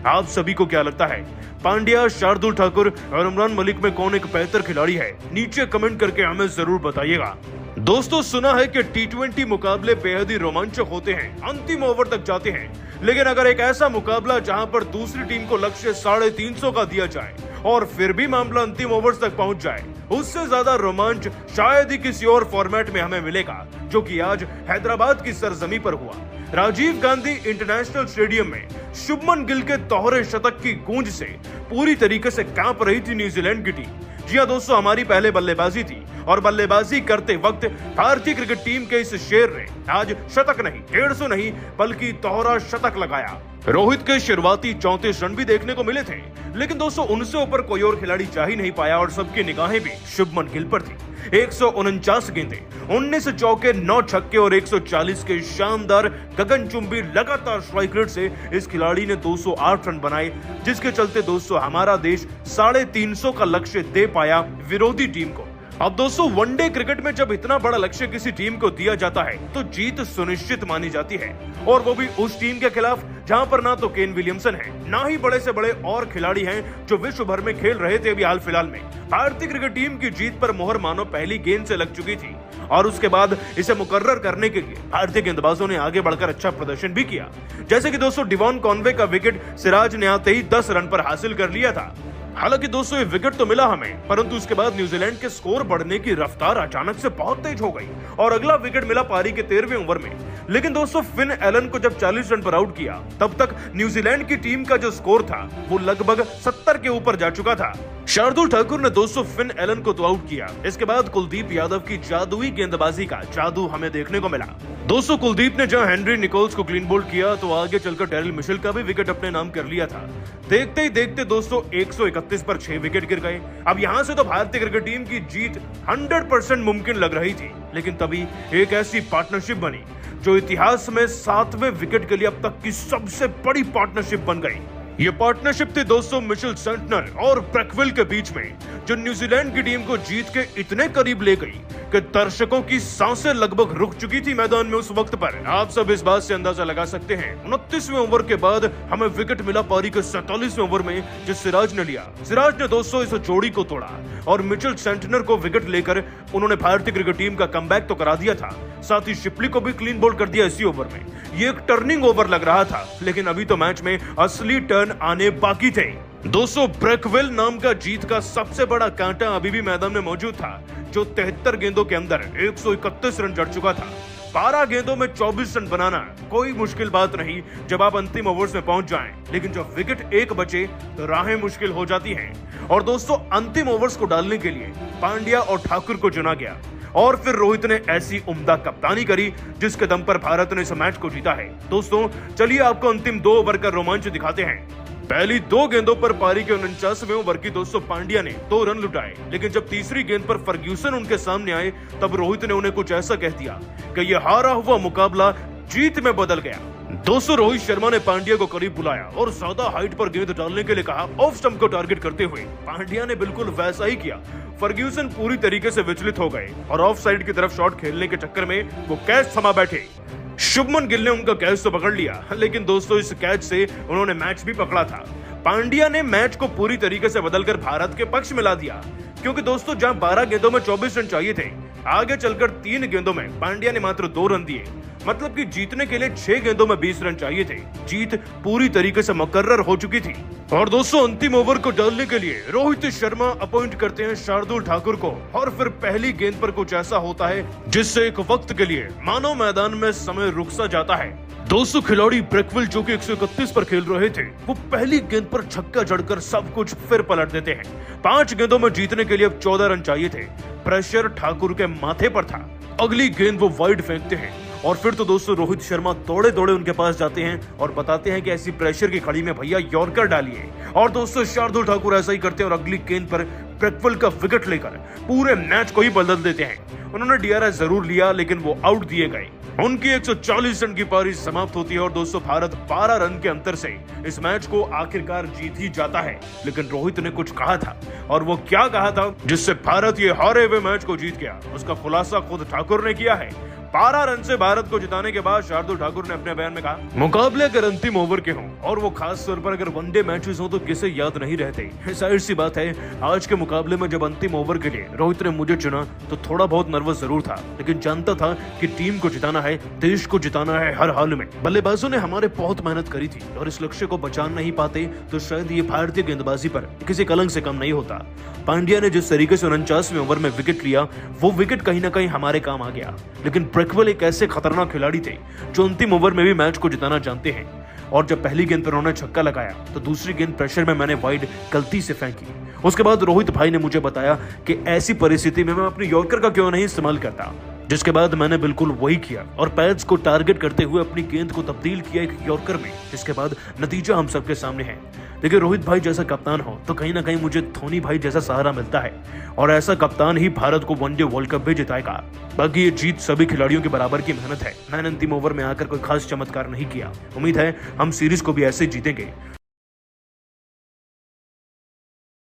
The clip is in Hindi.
आप सभी को क्या लगता है, पांड्या, शार्दुल ठाकुर और इमरान मलिक में कौन एक बेहतर खिलाड़ी है? नीचे कमेंट करके हमें जरूर बताइएगा। दोस्तों, सुना है कि टी20 मुकाबले बेहद ही रोमांचक होते हैं, अंतिम ओवर तक जाते हैं, लेकिन अगर एक ऐसा मुकाबला जहां पर दूसरी टीम को लक्ष्य 350 का दिया जाए और फिर भी मामला अंतिम ओवर्स तक पहुंच जाए, उससे ज्यादा रोमांच शायद ही किसी और फॉर्मेट में हमें मिलेगा, जो कि आज हैदराबाद की सरजमी पर हुआ। राजीव गांधी इंटरनेशनल स्टेडियम में शुभमन गिल के दोहरे शतक की गूंज से पूरी तरीके से कांप रही थी न्यूजीलैंड की टीम। जी हां दोस्तों, हमारी पहले बल्लेबाजी थी और बल्लेबाजी करते वक्त भारतीय क्रिकेट टीम के इस शेर ने आज शतक नहीं, 150 नहीं, बल्कि दोहरा शतक लगाया। रोहित के शुरुआती 34 रन भी देखने को मिले थे, लेकिन दोस्तों उनसे ऊपर कोई और खिलाड़ी जा ही नहीं पाया और सबकी निगाहें भी शुभमन गिल पर थी। 149 गेंदें, 19 चौके, 9 छक्के और 140 के शानदार गगनचुंबी लगातार स्ट्राइक रेट से इस खिलाड़ी ने 208 रन बनाए, जिसके चलते दोस्तों हमारा देश 350 का लक्ष्य दे पाया विरोधी टीम को। अब दोस्तों, वनडे क्रिकेट में जब इतना बड़ा लक्ष्य किसी टीम को दिया जाता है तो जीत सुनिश्चित मानी जाती है, और वो भी उस टीम के खिलाफ जहां पर ना तो केन विलियमसन है, ना ही बड़े से बड़े और खिलाड़ी हैं जो विश्व भर में खेल रहे थे अभी हाल फिलहाल में। भारतीय क्रिकेट टीम की जीत पर मोहर मानो पहली गेंद से लग चुकी थी, और उसके बाद इसे मुकर्रर करने के लिए भारतीय गेंदबाजों ने आगे बढ़कर अच्छा प्रदर्शन भी किया। जैसे कि दोस्तों डिवॉन कॉनवे का विकेट सिराज ने आते ही 10 रन पर हासिल कर लिया था। हालांकि दोस्तों ये विकेट तो मिला हमें, परंतु उसके बाद न्यूजीलैंड के स्कोर बढ़ने की रफ्तार अचानक से बहुत तेज हो गई और अगला विकेट मिला पारी के 13वें ओवर में। लेकिन दोस्तों फिन एलन को जब 40 रन पर आउट किया, तब तक न्यूजीलैंड की टीम का जो स्कोर था वो लगभग 70 के ऊपर जा चुका था। शार्दुल ठाकुर ने दोस्तों फिन एलन को तो आउट किया, इसके बाद कुलदीप यादव की जादुई गेंदबाजी का जादू हमें देखने को मिला। दोस्तों कुलदीप ने जहां हेनरी निकोल्स को क्लीन बोल्ड किया, तो आगे चलकर डेरिल मिशेल का भी विकेट अपने नाम कर लिया था। देखते ही देखते दोस्तों 131 पर 6 विकेट गिर गए। अब यहां से तो भारतीय क्रिकेट टीम की जीत 100% मुमकिन लग रही थी, लेकिन तभी एक ऐसी पार्टनरशिप बनी जो इतिहास में 7वें विकेट के लिए अब तक की सबसे बड़ी पार्टनरशिप बन गई। ये पार्टनरशिप थी दोस्तों मिचेल सेंटनर और ब्रैकविल के बीच में, जो न्यूजीलैंड की टीम को जीत के इतने करीब ले गई कि दर्शकों की सांसें लगभग रुक चुकी थी मैदान में उस वक्त पर। आप सब इस बात से अंदाजा लगा सकते हैं, 29वें ओवर के बाद हमें विकेट मिला पारी के 47वें ओवर में, जो सिराज ने लिया। सिराज ने दोस्तों इस जोड़ी को तोड़ा और मिचेल सेंटनर को विकेट लेकर उन्होंने भारतीय क्रिकेट टीम का कमबैक तो करा दिया था, साथ ही शिपली को भी क्लीन बोल्ड कर दिया इसी ओवर में। ये एक टर्निंग ओवर लग रहा था, लेकिन अभी तो मैच में असली टर्न आने बाकी थे। दोस्तों ब्रैकविल नाम का जीत का सबसे बड़ा कांटा अभी भी मैदान में मौजूद था, जो 73 गेंदों के अंदर 131 रन जड़ चुका था। 12 गेंदों में 24 रन बनाना कोई मुश्किल बात नहीं जब आप अंतिम ओवर्स में पहुंच जाएं, लेकिन जब विकेट एक बचे तो राहें मुश्किल हो जाती हैं। और दोस्तों अंतिम ओवर्स को डालने के लिए पांड्या और ठाकुर को चुना गया, और फिर रोहित ने ऐसी उम्दा कप्तानी करी जिसके दम पर भारत ने इस मैच को जीता है। दोस्तों चलिए आपको अंतिम 2 ओवर का रोमांच दिखाते हैं। पहली 2 गेंदों पर पारी के 49वें ओवर की दोस्तों पांड्या ने 2 रन लुटाए, लेकिन जब तीसरी गेंद पर फर्ग्यूसन उनके सामने आए, तब रोहित ने उन्हें कुछ ऐसा कह दिया कि यह हारा हुआ मुकाबला जीत में बदल गया। दोस्तों रोहित शर्मा ने पांड्या को करीब बुलाया और ज्यादा हाइट पर गेंद डालने के लिए कहा, ऑफ स्टंप को टारगेट करते हुए। पांड्या ने बिल्कुल वैसा ही किया। फर्ग्यूसन पूरी तरीके से विचलित हो गए और ऑफ साइड की तरफ शॉट खेलने के चक्कर में वो कैच थमा बैठे। शुभमन गिल ने उनका कैच तो पकड़ लिया, लेकिन दोस्तों इस कैच से उन्होंने मैच भी पकड़ा था। पांड्या ने मैच को पूरी तरीके से बदलकर भारत के पक्ष में ला दिया, क्योंकि दोस्तों जहां 12 गेंदों में 24 रन चाहिए थे, आगे चलकर 3 गेंदों में पांड्या ने मात्र 2 रन दिए। मतलब कि जीतने के लिए 6 गेंदों में 20 रन चाहिए थे। जीत पूरी तरीके से मुकर्रर हो चुकी थी। और दोस्तों अंतिम ओवर को डालने के लिए रोहित शर्मा अपॉइंट करते हैं शार्दुल ठाकुर को, और फिर पहली गेंद पर कुछ ऐसा होता है जिससे एक वक्त के लिए मानो मैदान में समय रुक सा जाता है। दोस्तों खिलाड़ी ब्रैकविल जो कि 131 पर खेल रहे थे, वो पहली गेंद पर छक्का जड़कर सब कुछ फिर पलट देते हैं। 5 गेंदों में जीतने के लिए अब 14 रन चाहिए थे। प्रेशर ठाकुर के माथे पर था। अगली गेंद वो वाइड फेंकते हैं, और फिर तो दोस्तों रोहित शर्मा दौड़े दौड़े उनके पास जाते हैं और बताते हैं कि ऐसी प्रेशर की खड़ी में भैया यॉर्कर डालिए। और दोस्तों शार्दुल ठाकुर ऐसा ही करते हैं और अगली गेंद पर ब्रैकविल का विकेट लेकर पूरे मैच को ही बदल देते हैं। उन्होंने डीआरएस जरूर लिया, लेकिन वो आउट दिए गए। उनकी 140 रन की पारी समाप्त होती है और दोस्तों भारत 12 रन के अंतर से इस मैच को आखिरकार जीत ही जाता है। लेकिन रोहित ने कुछ कहा था, और वो क्या कहा था जिससे भारत ये हारे हुए मैच को जीत गया, उसका खुलासा खुद ठाकुर ने किया है। 12 रन से भारत को जिताने के बाद शार्दुल ठाकुर ने अपने बयान में कहा, मुकाबले अगर अंतिम ओवर के हों और वो खास तौर पर अगर वनडे मैचेस हो तो किसे याद नहीं रहते। जाहिर सी बात है, आज के मुकाबले में जब अंतिम ओवर के लिए रोहित ने मुझे चुना तो थोड़ा बहुत नर्वस जरूर था, लेकिन जानता था कि टीम को जिताना है, देश को जिताना है हर हाल में। बल्लेबाजों ने हमारे बहुत मेहनत करी थी और इस लक्ष्य को बचा नहीं पाते तो शायद ये भारतीय गेंदबाजी पर किसी कलंक से कम नहीं होता। पांड्या ने जिस तरीके से 49वें ओवर में विकेट लिया, वो विकेट कहीं ना कहीं हमारे काम आ गया। लेकिन ब्रेकवेल एक ऐसे खतरनाक खिलाड़ी थे जो अंतिम ओवर में भी मैच को जिताना जानते हैं, और जब पहली गेंद पर उन्होंने छक्का लगाया तो दूसरी गेंद प्रेशर में मैंने वाइड गलती से फेंकी। उसके बाद रोहित भाई ने मुझे बताया कि ऐसी परिस्थिति में मैं अपनी यॉर्कर का क्यों नहीं इस्तेमाल करता, जिसके बाद मैंने बिल्कुल वही किया और पैड्स को टारगेट करते हुए अपनी गेंद को तब्दील किया एक यॉर्कर में, जिसके बाद नतीजा हम सबके सामने है। देखिए, रोहित भाई जैसा कप्तान हो तो कहीं ना कहीं मुझे धोनी भाई जैसा सहारा मिलता है, और ऐसा कप्तान ही भारत को वनडे वर्ल्ड कप भी जिताएगा। बाकी ये जीत सभी खिलाड़ियों के बराबर की मेहनत है। मैंने अंतिम ओवर में आकर कोई खास चमत्कार नहीं किया। उम्मीद है हम सीरीज को भी ऐसे जीतेंगे।